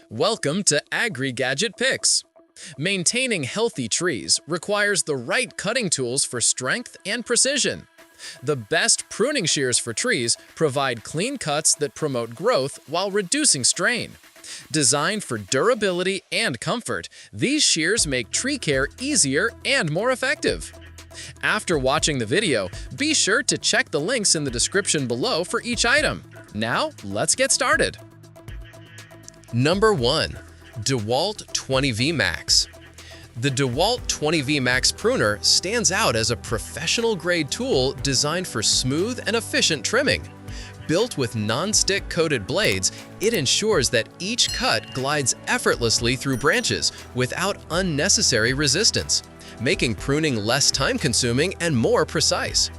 Welcome to Agri-Gadget Picks. Maintaining healthy trees requires the right cutting tools for strength and precision. The best pruning shears for trees provide clean cuts that promote growth while reducing strain. Designed for durability and comfort, these shears make tree care easier and more effective. After watching the video, be sure to check the links in the description below for each item. Now, let's get started. Number 1. DEWALT 20V Max. The DEWALT 20V Max pruner stands out as a professional-grade tool designed for smooth and efficient trimming. Built with non-stick coated blades, it ensures that each cut glides effortlessly through branches without unnecessary resistance, making pruning less time-consuming and more precise.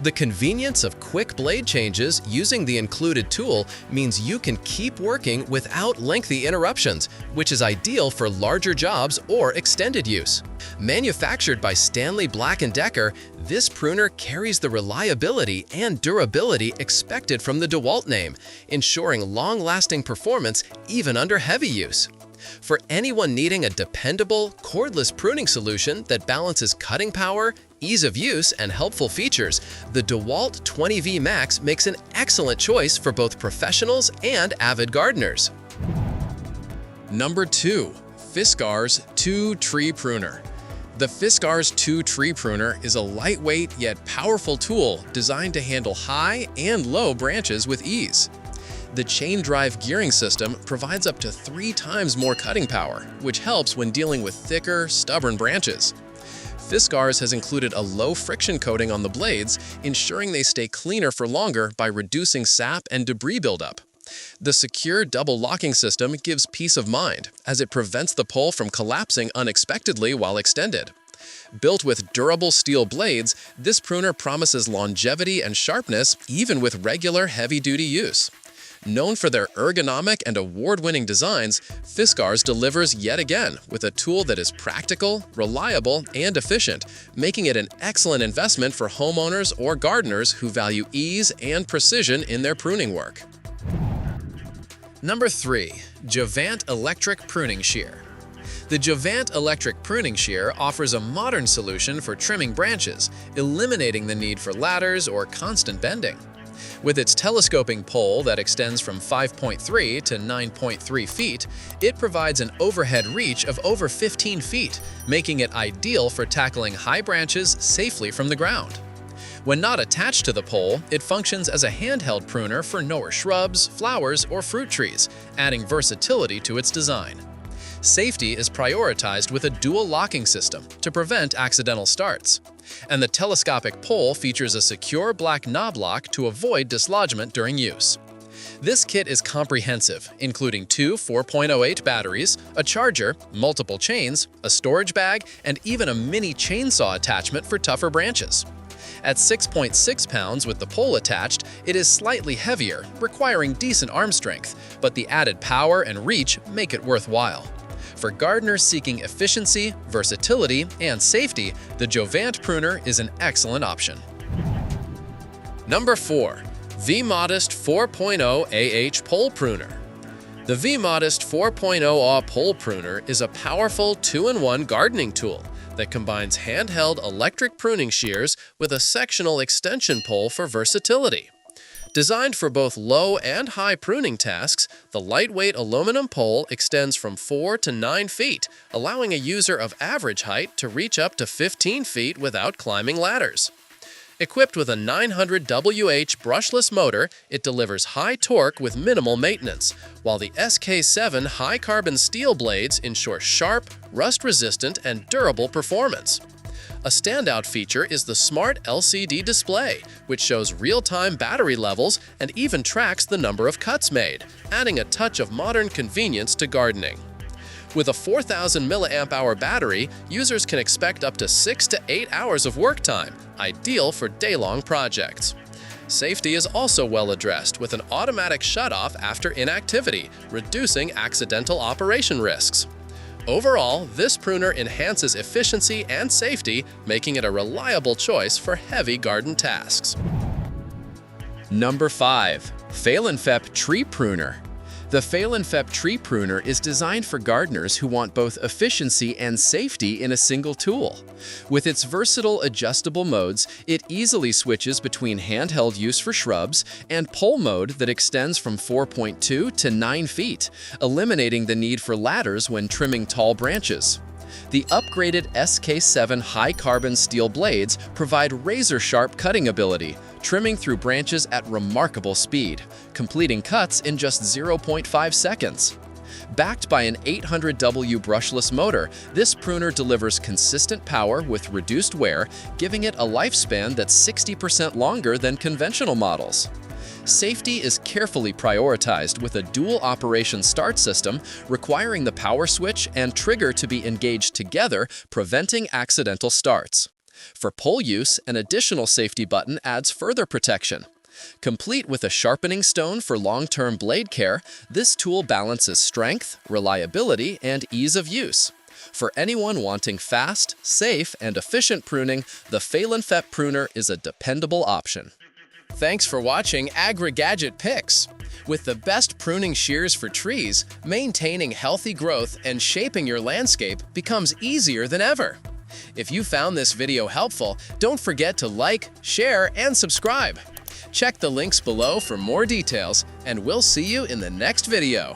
The convenience of quick blade changes using the included tool means you can keep working without lengthy interruptions, which is ideal for larger jobs or extended use. Manufactured by Stanley Black & Decker, this pruner carries the reliability and durability expected from the DEWALT name, ensuring long-lasting performance even under heavy use. For anyone needing a dependable, cordless pruning solution that balances cutting power, ease of use, and helpful features, the DEWALT 20V Max makes an excellent choice for both professionals and avid gardeners. Number 2. Fiskars 2 Tree Pruner. The Fiskars 2 Tree Pruner is a lightweight yet powerful tool designed to handle high and low branches with ease. The chain drive gearing system provides up to 3 times more cutting power, which helps when dealing with thicker, stubborn branches. Fiskars has included a low-friction coating on the blades, ensuring they stay cleaner for longer by reducing sap and debris buildup. The secure double locking system gives peace of mind, as it prevents the pole from collapsing unexpectedly while extended. Built with durable steel blades, this pruner promises longevity and sharpness even with regular heavy-duty use. Known for their ergonomic and award-winning designs, Fiskars delivers yet again with a tool that is practical, reliable, and efficient, making it an excellent investment for homeowners or gardeners who value ease and precision in their pruning work. Number 3. Jovant Electric Pruning Shear. The Jovant Electric Pruning Shear offers a modern solution for trimming branches, eliminating the need for ladders or constant bending. With its telescoping pole that extends from 5.3 to 9.3 feet, it provides an overhead reach of over 15 feet, making it ideal for tackling high branches safely from the ground. When not attached to the pole, it functions as a handheld pruner for newer shrubs, flowers, or fruit trees, adding versatility to its design. Safety is prioritized with a dual locking system to prevent accidental starts. And the telescopic pole features a secure black knob lock to avoid dislodgement during use. This kit is comprehensive, including 2 4.08 batteries, a charger, multiple chains, a storage bag, and even a mini chainsaw attachment for tougher branches. At 6.6 pounds with the pole attached, it is slightly heavier, requiring decent arm strength, but the added power and reach make it worthwhile. For gardeners seeking efficiency, versatility, and safety, the Jovant pruner is an excellent option. Number 4. V-Modest 4.0 AH Pole Pruner. The V-Modest 4.0 AH Pole Pruner is a powerful 2-in-1 gardening tool that combines handheld electric pruning shears with a sectional extension pole for versatility. Designed for both low and high pruning tasks, the lightweight aluminum pole extends from 4 to 9 feet, allowing a user of average height to reach up to 15 feet without climbing ladders. Equipped with a 900 WH brushless motor, it delivers high torque with minimal maintenance, while the SK7 high-carbon steel blades ensure sharp, rust-resistant, and durable performance. A standout feature is the smart LCD display, which shows real-time battery levels and even tracks the number of cuts made, adding a touch of modern convenience to gardening. With a 4,000 mAh battery, users can expect up to 6 to 8 hours of work time, ideal for day-long projects. Safety is also well addressed with an automatic shutoff after inactivity, reducing accidental operation risks. Overall, this pruner enhances efficiency and safety, making it a reliable choice for heavy garden tasks. Number 5. Failenfeivp Tree Pruner. The Failenfeivp tree pruner is designed for gardeners who want both efficiency and safety in a single tool. With its versatile adjustable modes, it easily switches between handheld use for shrubs and pole mode that extends from 4.2 to 9 feet, eliminating the need for ladders when trimming tall branches. The upgraded SK7 high-carbon steel blades provide razor-sharp cutting ability, trimming through branches at remarkable speed, completing cuts in just 0.5 seconds. Backed by an 800W brushless motor, this pruner delivers consistent power with reduced wear, giving it a lifespan that's 60% longer than conventional models. Safety is carefully prioritized with a dual operation start system requiring the power switch and trigger to be engaged together, preventing accidental starts. For pole use, an additional safety button adds further protection. Complete with a sharpening stone for long-term blade care, this tool balances strength, reliability, and ease of use. For anyone wanting fast, safe, and efficient pruning, the Failenfeivp pruner is a dependable option. Thanks for watching Agri-Gadget Picks. With the best pruning shears for trees, maintaining healthy growth and shaping your landscape becomes easier than ever. If you found this video helpful, don't forget to like, share, and subscribe. Check the links below for more details, and we'll see you in the next video.